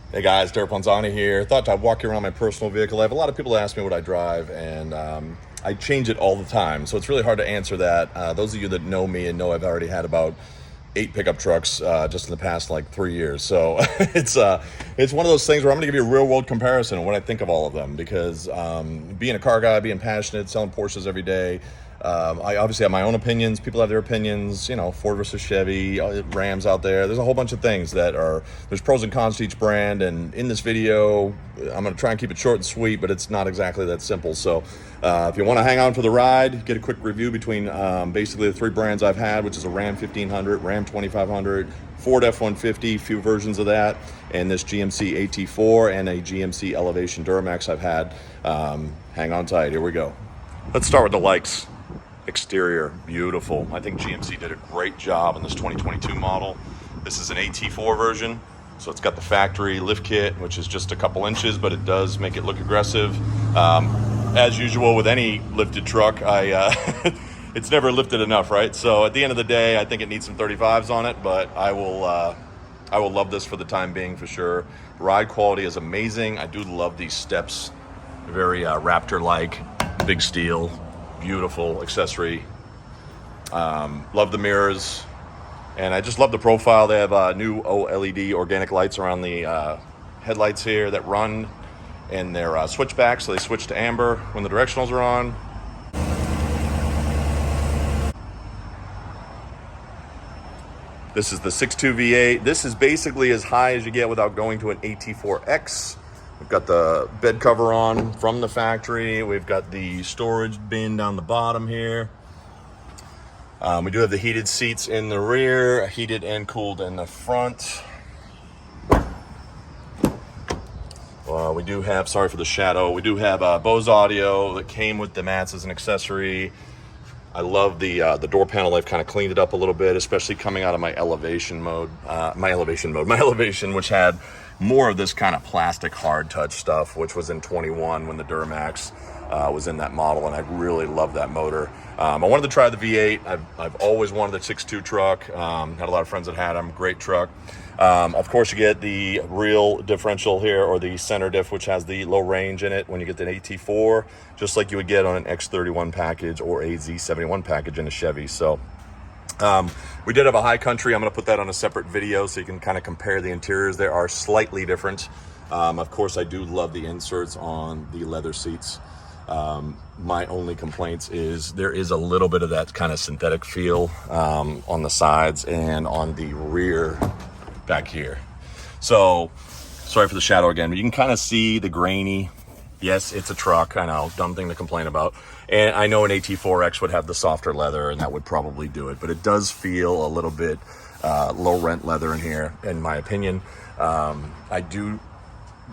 Hey guys, Derek Ponzani here. Thought I'd walk you around my personal vehicle. I have a lot of people ask me what I drive, and I change it all the time, so it's really hard to answer that. Those of you that know me and know I've already had about 8 pickup trucks just in the past like 3 years. So it's one of those things where I'm going to give you a real world comparison of what I think of all of them, because being a car guy, being passionate, selling Porsches every day. I obviously have my own opinions. People have their opinions, Ford versus Chevy, Rams out there. There's a whole bunch of things there's pros and cons to each brand. And in this video, I'm going to try and keep it short and sweet, but it's not exactly that simple. So if you want to hang on for the ride, get a quick review between basically the 3 brands I've had, which is a Ram 1500, Ram 2500, Ford F-150, few versions of that, and this GMC AT4 and a GMC Elevation Duramax I've had. Hang on tight. Here we go. Let's start with the likes. Exterior, beautiful. I think GMC did a great job in this 2022 model. This is an AT4 version, so it's got the factory lift kit, which is just a couple inches, but it does make it look aggressive. As usual with any lifted truck, it's never lifted enough, right? So at the end of the day, I think it needs some 35s on it, but I will love this for the time being for sure. Ride quality is amazing. I do love these steps, very Raptor-like, big steel. Beautiful accessory. Love the mirrors, and I just love the profile. They have new OLED organic lights around the headlights here that run, and they're switchback, so they switch to amber when the directionals are on. This is the 6.2 V8. This is basically as high as you get without going to an AT4X. We've got the bed cover on from the factory. We've got the storage bin down the bottom here. We do have the heated seats in the rear, heated and cooled in the front. We do have, sorry for the shadow, we do have Bose audio that came with the mats as an accessory. I love the door panel. I've kind of cleaned it up a little bit, especially coming out of my elevation, which had more of this kind of plastic hard touch stuff, which was in 21 when the Duramax was in that model, and I really love that motor. I wanted to try the V8. I've always wanted the 6.2 truck. Had a lot of friends that had them. Great truck. Of course, you get the real differential here, or the center diff, which has the low range in it when you get the AT4, just like you would get on an X31 package or a Z71 package in a Chevy. So we did have a high country. I'm going to put that on a separate video so you can kind of compare the interiors. They are slightly different. Of course, I do love the inserts on the leather seats. My only complaints is there is a little bit of that kind of synthetic feel on the sides and on the rear back here. So sorry for the shadow again, but you can kind of see the grainy. Yes, it's a truck. I know, dumb thing to complain about. And I know an AT4X would have the softer leather, and that would probably do it. But it does feel a little bit low rent leather in here, in my opinion. I do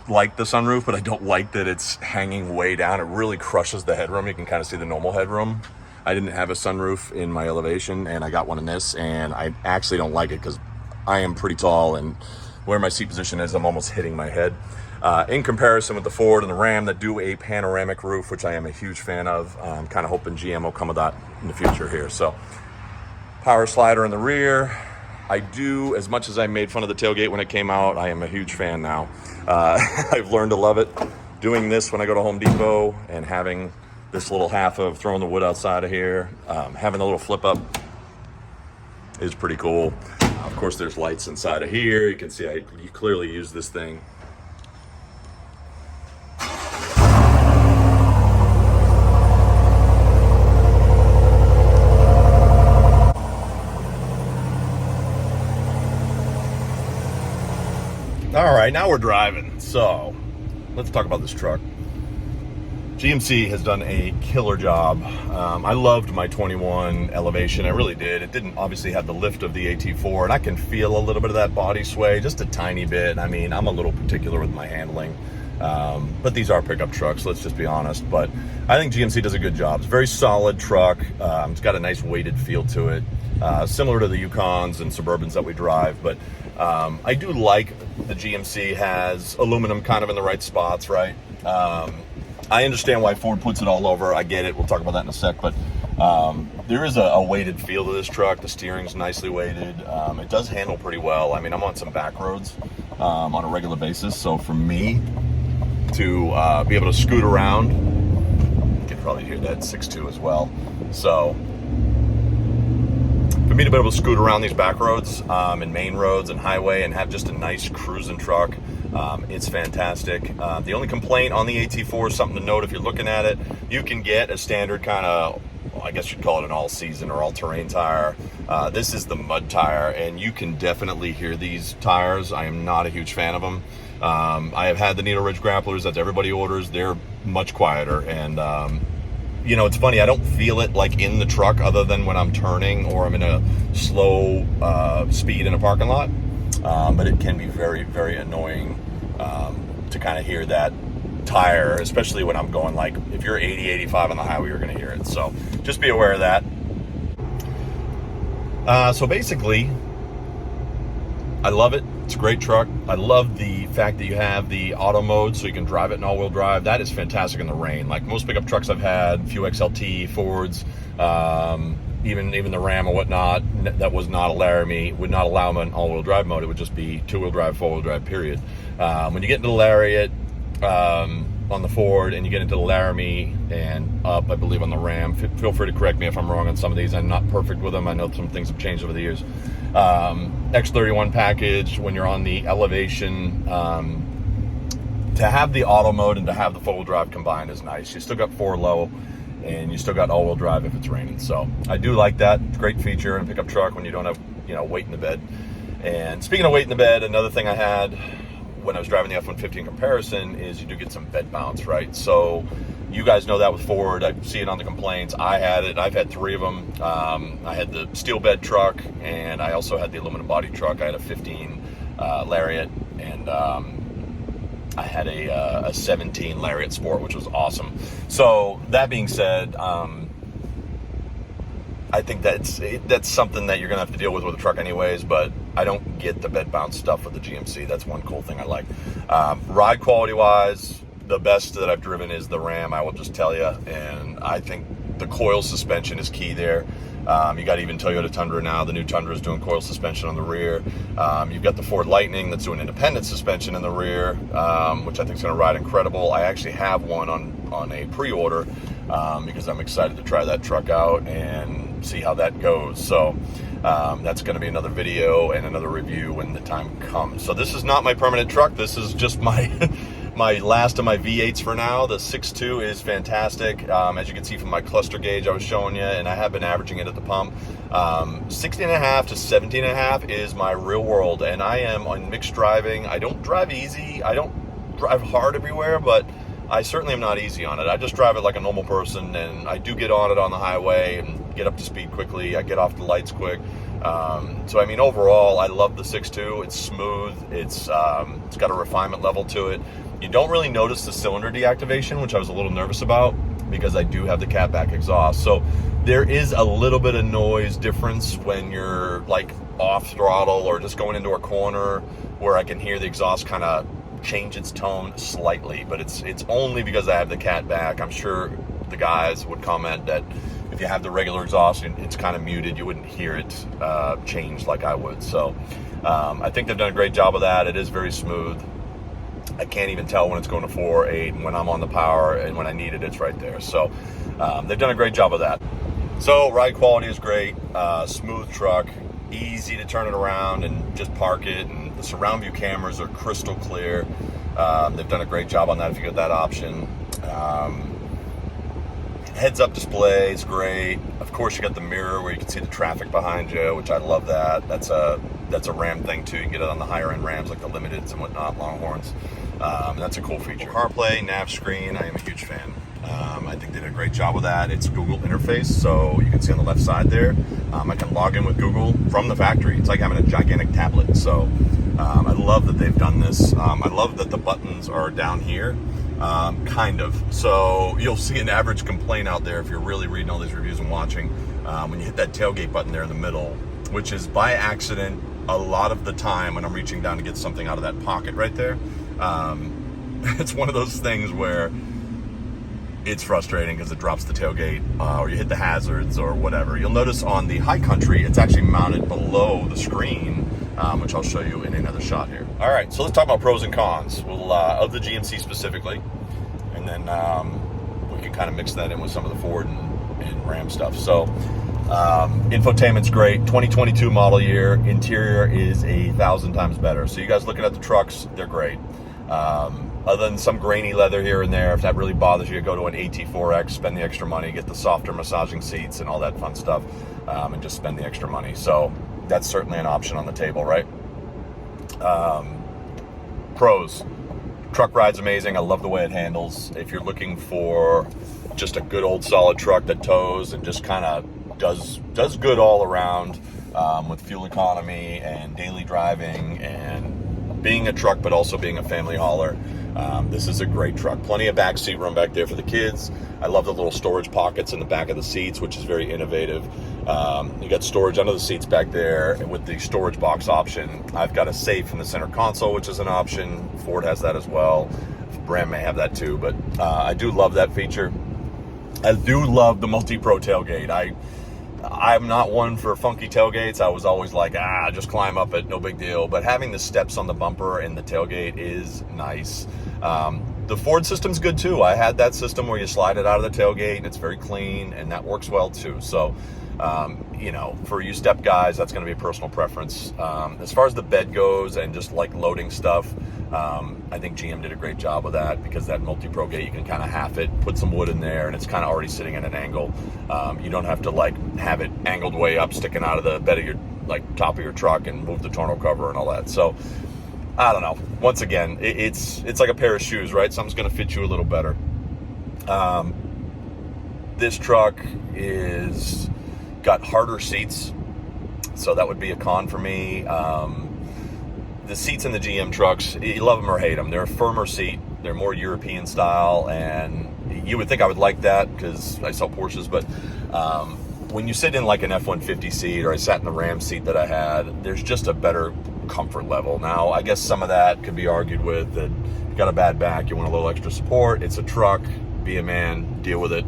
like the sunroof, but I don't like that it's hanging way down. It really crushes the headroom. You can kind of see the normal headroom. I didn't have a sunroof in my Elevation, and I got one in this, and I actually don't like it because I am pretty tall, and where my seat position is, I'm almost hitting my head. In comparison with the Ford and the Ram that do a panoramic roof, which I am a huge fan of. I'm kind of hoping GM will come with that in the future here. So power slider in the rear. I do, as much as I made fun of the tailgate when it came out, I am a huge fan now. I've learned to love it. Doing this when I go to Home Depot and having this little half of throwing the wood outside of here, having a little flip up is pretty cool. Of course, there's lights inside of here. You can see you clearly use this thing. All right, now we're driving. So let's talk about this truck. GMC has done a killer job. I loved my 21 Elevation. I really did. It didn't obviously have the lift of the AT4, and I can feel a little bit of that body sway, just a tiny bit. I mean, I'm a little particular with my handling. But these are pickup trucks, let's just be honest. But I think GMC does a good job. It's a very solid truck. It's got a nice weighted feel to it, similar to the Yukons and Suburbans that we drive. But I do like the GMC has aluminum kind of in the right spots, right? I understand why Ford puts it all over. I get it. We'll talk about that in a sec. But there is a weighted feel to this truck. The steering's nicely weighted. It does handle pretty well. I mean, I'm on some back roads on a regular basis. So for me to be able to scoot around, you can probably hear that 6.2 as well. So for me to be able to scoot around these back roads and main roads and highway and have just a nice cruising truck, it's fantastic. The only complaint on the AT4 is something to note if you're looking at it. You can get a standard kind of, I guess you'd call it an all-season or all-terrain tire. This is the mud tire, and you can definitely hear these tires. I am not a huge fan of them. I have had the Needle Ridge grapplers that everybody orders. They're much quieter, and you know, it's funny, I don't feel it like in the truck other than when I'm turning or I'm in a slow speed in a parking lot. But it can be very, very annoying to kind of hear that tire, especially when I'm going, like, if you're 80, 85 on the highway, you're going to hear it. So just be aware of that. So basically, I love it. It's a great truck. I love the fact that you have the auto mode so you can drive it in all-wheel drive. That is fantastic in the rain. Like most pickup trucks I've had, a few XLT, Fords, even the Ram or whatnot, that was not a Laramie, would not allow them an all-wheel drive mode. It would just be two-wheel drive, four-wheel drive, period. When you get into the Lariat on the Ford and you get into the Laramie and up, I believe, on the Ram, feel free to correct me if I'm wrong on some of these. I'm not perfect with them. I know some things have changed over the years. X31 package, when you're on the elevation, to have the auto mode and to have the four-wheel drive combined is nice. You still got 4 low, and you still got all-wheel drive if it's raining. So I do like that. It's a great feature in a pickup truck when you don't have, you know, weight in the bed. And speaking of weight in the bed, another thing I had when I was driving the F-150 comparison is you do get some bed bounce, right? So you guys know that with Ford. I see it on the complaints. I had it. I've had 3 of them. I had the steel bed truck, and I also had the aluminum body truck. I had a 15 Lariat, and I had a 17 Lariat Sport, which was awesome. So that being said, I think that's something that you're gonna have to deal with a truck anyways, but I don't get the bed bounce stuff with the GMC. That's one cool thing I like. Ride quality wise, the best that I've driven is the Ram, I will just tell you, and I think the coil suspension is key there. You got even Toyota Tundra now. The new Tundra is doing coil suspension on the rear. You've got the Ford Lightning that's doing independent suspension in the rear, which I think is going to ride incredible. I actually have one on a pre-order because I'm excited to try that truck out and see how that goes. So that's going to be another video and another review when the time comes. So this is not my permanent truck. This is just my my last of my V8s for now. The 6.2 is fantastic. As you can see from my cluster gauge I was showing you, and I have been averaging it at the pump. 16.5 to 17.5 is my real world, and I am on mixed driving. I don't drive easy. I don't drive hard everywhere, but I certainly am not easy on it. I just drive it like a normal person, and I do get on it on the highway and get up to speed quickly. I get off the lights quick. So I mean, overall, I love the 6.2. It's smooth. It's got a refinement level to it. You don't really notice the cylinder deactivation, which I was a little nervous about because I do have the catback exhaust. So there is a little bit of noise difference when you're like off throttle or just going into a corner where I can hear the exhaust kind of change its tone slightly, but it's only because I have the catback. I'm sure the guys would comment that if you have the regular exhaust, it's kind of muted. You wouldn't hear it change like I would. So I think they've done a great job of that. It is very smooth. I can't even tell when it's going to 4 or 8, and when I'm on the power and when I need it, it's right there. So they've done a great job of that. So ride quality is great. Smooth truck, easy to turn it around and just park it, and the surround view cameras are crystal clear. They've done a great job on that if you get that option. Heads-up display is great. Of course, you got the mirror where you can see the traffic behind you, which I love that. That's a Ram thing too. You can get it on the higher end Rams like the Limiteds and whatnot, Longhorns. That's a cool feature. CarPlay, nav screen, I am a huge fan. I think they did a great job with that. It's Google interface, so you can see on the left side there, I can log in with Google from the factory. It's like having a gigantic tablet. So I love that they've done this. I love that the buttons are down here, kind of. So you'll see an average complaint out there if you're really reading all these reviews and watching, when you hit that tailgate button there in the middle, which is by accident a lot of the time when I'm reaching down to get something out of that pocket right there. It's one of those things where it's frustrating because it drops the tailgate, or you hit the hazards or whatever. You'll notice on the high country, it's actually mounted below the screen, which I'll show you in another shot here. All right, so let's talk about pros and cons. We'll, of the GMC specifically, and then we can kind of mix that in with some of the Ford and Ram stuff. So infotainment's great. 2022 model year. Interior is 1,000 times better. So you guys looking at the trucks, they're great. Other than some grainy leather here and there, if that really bothers you, go to an AT4X, spend the extra money, get the softer massaging seats and all that fun stuff, and just spend the extra money. So that's certainly an option on the table, right? Pros. Truck ride's amazing. I love the way it handles. If you're looking for just a good old solid truck that tows and just kind of does good all around, with fuel economy and daily driving and being a truck but also being a family hauler, this is a great truck. Plenty of backseat room back there for the kids. I love the little storage pockets in the back of the seats, which is very innovative. You got storage under the seats back there with the storage box option. I've got a safe in the center console, which is an option. Ford has that as well. Ram may have that too, but I do love that feature. I do love the multi-pro tailgate. I'm not one for funky tailgates. I was always like, just climb up it, no big deal. But having the steps on the bumper and the tailgate is nice. The Ford system's good too. I had that system where you slide it out of the tailgate and it's very clean, and that works well too. So, you know, for you step guys, that's going to be a personal preference. As far as the bed goes and just like loading stuff, I think GM did a great job with that, because that multi-pro gate, you can kind of half it, put some wood in there, and it's kind of already sitting at an angle. You don't have to like have it angled way up, sticking out of the bed of your, like, top of your truck and move the tonneau cover and all that. So I don't know. Once again, it's like a pair of shoes, right? Something's going to fit you a little better. This truck is got harder seats, so that would be a con for me. The seats in the GM trucks, you love them or hate them. They're a firmer seat. They're more European style, and you would think I would like that because I sell Porsches, but when you sit in like an F-150 seat, or I sat in the Ram seat that I had, there's just a better comfort level. Now, I guess some of that could be argued with that you got a bad back, you want a little extra support, it's a truck, be a man, deal with it.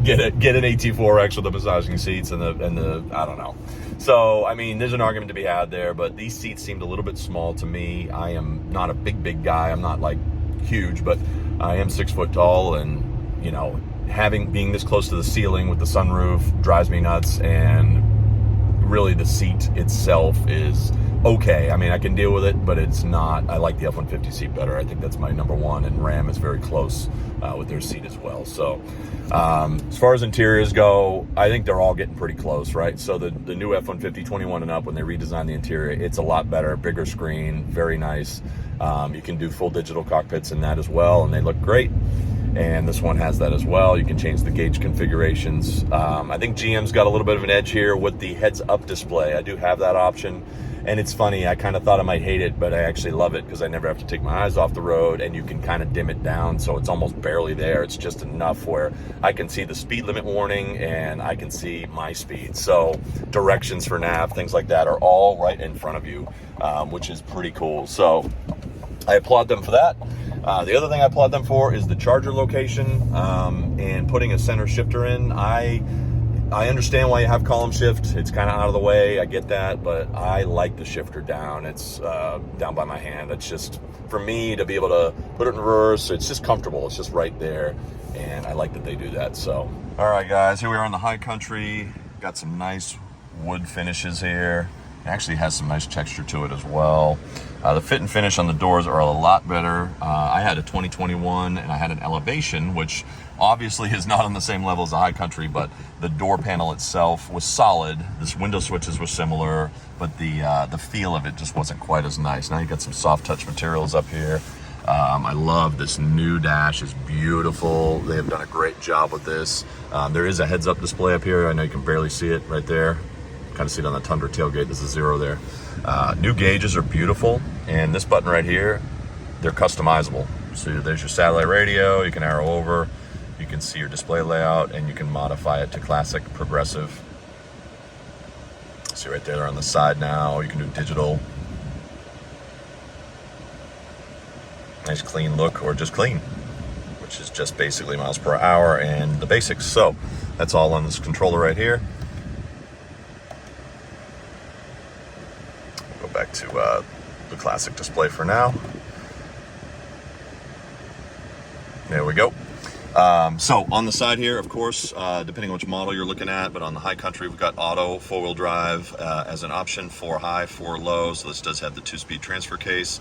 Get an AT4X with the massaging seats and the I don't know. So, I mean, there's an argument to be had there, but these seats seemed a little bit small to me. I am not a big guy. I'm not like huge, but I am 6 foot tall, and, you know, being this close to the ceiling with the sunroof drives me nuts, and really the seat itself is okay. I mean, I can deal with it, but it's not. I like the F-150 seat better. I think that's my number one, and Ram is very close with their seat as well. So as far as interiors go, I think they're all getting pretty close, right? So the new F-150 21 and up, when they redesigned the interior, it's a lot better, bigger screen, very nice. You can do full digital cockpits in that as well, and they look great. And this one has that as well. You can change the gauge configurations. I think GM's got a little bit of an edge here with the heads-up display. I do have that option. And it's funny, I kind of thought I might hate it, but I actually love it because I never have to take my eyes off the road, and you can kind of dim it down so it's almost barely there. It's just enough where I can see the speed limit warning and I can see my speed. So directions for nav, things like that are all right in front of you, which is pretty cool. So I applaud them for that. The other thing I applaud them for is the charger location, and putting a center shifter in. I understand why you have column shift. It's kind of out of the way. I get that, but I like the shifter down. It's down by my hand. It's just, for me, to be able to put it in reverse, it's just comfortable. It's just right there, and I like that they do that. So, all right, guys, here we are in the high country. Got some nice wood finishes here. It actually has some nice texture to it as well. The fit and finish on the doors are a lot better. I had a 2021 and I had an Elevation, which obviously is not on the same level as a high country, but the door panel itself was solid. This window switches were similar, but the feel of it just wasn't quite as nice. Now you got some soft touch materials up here. I love this new dash. It's beautiful. They have done a great job with this. There is a heads-up display up here. I know you can barely see it right there. Kind of see it on the Tundra tailgate. There's a 0 there. New gauges are beautiful, and this button right here, they're customizable. So there's your satellite radio. You can arrow over. You can see your display layout, and you can modify it to classic, progressive. See right there, they're on the side now. You can do digital. Nice clean look, or just clean, which is just basically miles per hour and the basics. So that's all on this controller right here. the classic display for now. There we go. So on the side here, of course, depending on which model you're looking at, but on the High Country, we've got auto 4-wheel drive as an option, 4 high, 4 low. So this does have the 2-speed transfer case.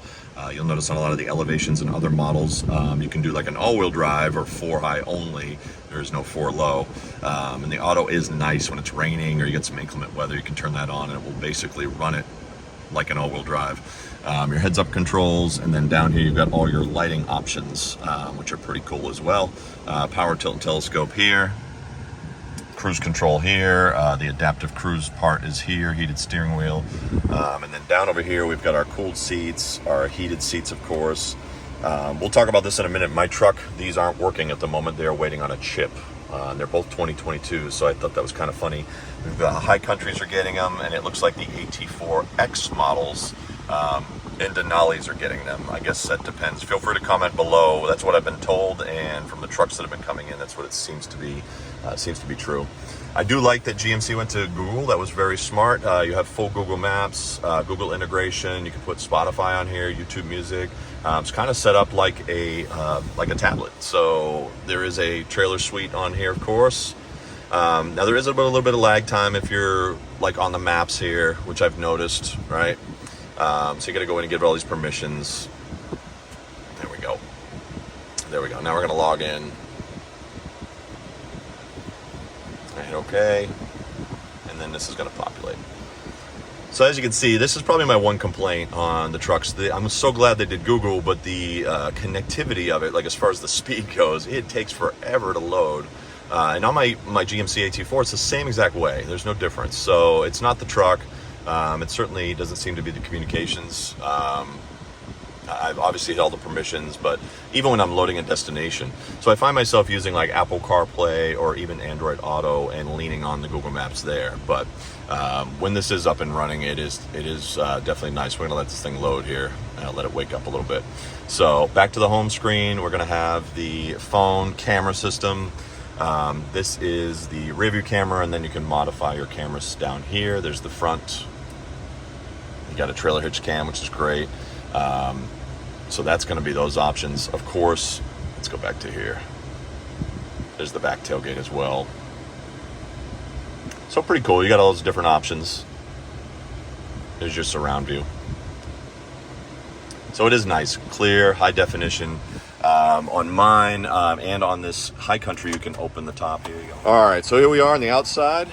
You'll notice on a lot of the Elevations and other models, you can do like an all-wheel drive or 4 high only. There is no 4 low. And the auto is nice when it's raining or you get some inclement weather. You can turn that on and it will basically run it like an all-wheel drive. Your heads-up controls, and then down here you've got all your lighting options, which are pretty cool as well. Power tilt and telescope here, cruise control here, the adaptive cruise part is here, heated steering wheel, and then down over here we've got our cooled seats, our heated seats, of course. We'll talk about this in a minute. My truck, these aren't working at the moment. They are waiting on a chip. They're both 2022, so I thought that was kind of funny. The High Countries are getting them, and it looks like the AT4 X models and Denali's are getting them. I guess that depends. Feel free to comment below. That's what I've been told, and from the trucks that have been coming in, that's what it seems to be. Seems to be true. I do like that GMC went to Google. That was very smart. You have full Google Maps, Google integration. You can put Spotify on here, YouTube Music. It's kind of set up like a tablet. So there is a trailer suite on here, of course. Now there is a little bit of lag time if you're like on the maps here, which I've noticed, right? So you got to go in and give all these permissions. There we go. There we go. Now we're going to log in. I hit OK. And then this is going to populate. So as you can see, this is probably my one complaint on the trucks. I'm so glad they did Google, but the connectivity of it, like as far as the speed goes, it takes forever to load. And on my GMC AT4, it's the same exact way. There's no difference. So it's not the truck. It certainly doesn't seem to be the communications. I've obviously hit all the permissions, but even when I'm loading a destination. So I find myself using like Apple CarPlay or even Android Auto and leaning on the Google Maps there. But when this is up and running, it is definitely nice. We're gonna let this thing load here, let it wake up a little bit. So back to the home screen, we're gonna have the phone camera system. This is the rear view camera, and then you can modify your cameras down here. There's the front. You got a trailer hitch cam, which is great. So that's going to be those options. Of course, let's go back to here. There's the back tailgate as well. So pretty cool. You got all those different options. There's your surround view. So it is nice, clear, high definition. On mine and on this High Country, you can open the top. Here you go. All right, so here we are on the outside.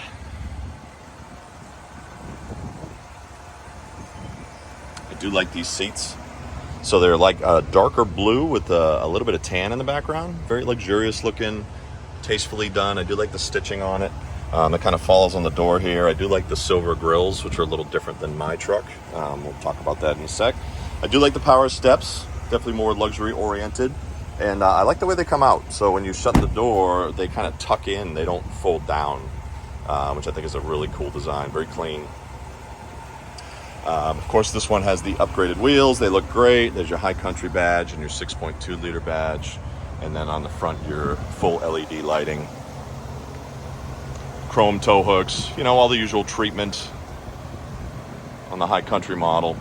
I do like these seats. So they're like a darker blue with a little bit of tan in the background. Very luxurious looking, tastefully done. I do like the stitching on it. It kind of follows on the door here. I do like the silver grills, which are a little different than my truck. We'll talk about that in a sec. I do like the power steps, definitely more luxury oriented. And I like the way they come out. So when you shut the door, they kind of tuck in. They don't fold down, which I think is a really cool design. Very clean. Of course, this one has the upgraded wheels. They look great. There's your High Country badge and your 6.2 liter badge. And then on the front, your full LED lighting. Chrome tow hooks. You know, all the usual treatment on the High Country model.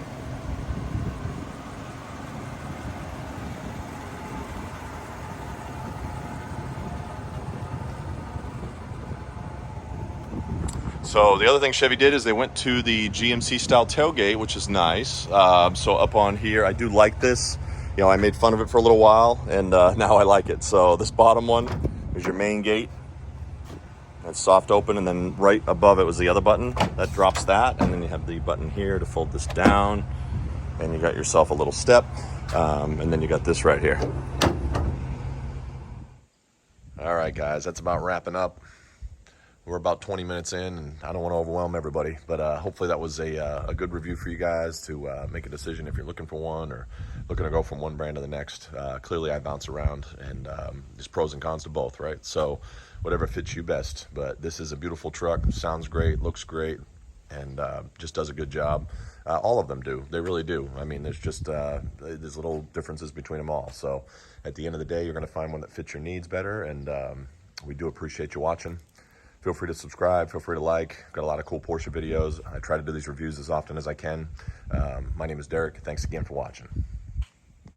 So the other thing Chevy did is they went to the GMC style tailgate, which is nice. So up on here, I do like this. You know, I made fun of it for a little while, and now I like it. So this bottom one is your main gate. It's soft open, and then right above it was the other button. That drops that, and then you have the button here to fold this down. And you got yourself a little step, and then you got this right here. All right, guys, that's about wrapping up. We're about 20 minutes in, and I don't want to overwhelm everybody, but hopefully that was a good review for you guys to make a decision if you're looking for one or looking to go from one brand to the next. Clearly, I bounce around, and there's pros and cons to both, right? So whatever fits you best. But this is a beautiful truck, sounds great, looks great, and just does a good job. All of them do. They really do. I mean, there's just there's little differences between them all. So at the end of the day, you're going to find one that fits your needs better, and we do appreciate you watching. Feel free to subscribe. Feel free to like. Got a lot of cool Porsche videos. I try to do these reviews as often as I can. My name is Derek. Thanks again for watching.